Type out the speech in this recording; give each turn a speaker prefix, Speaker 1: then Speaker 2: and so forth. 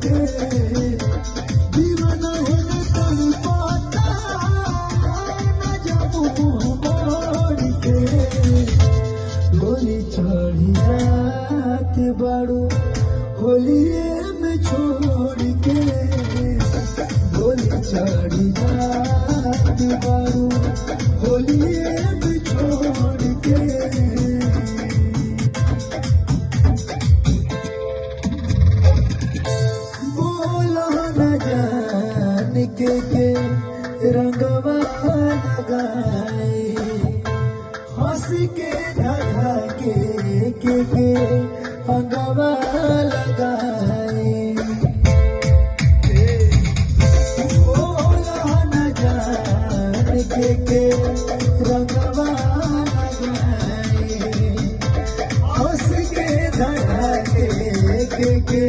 Speaker 1: के दीवाना होने तन पाता न जाऊं मोड़ के गोली चढ़ी जात बाड़ू होलिए में छोड़ के गोली चढ़ी जात बाड़ू होलिए में छोड़ के बोला न जान के रंगवा लगाए हंस के धधा के अंगवा लगाए बोला न जान के रंगवा लगाए हंस के धधा के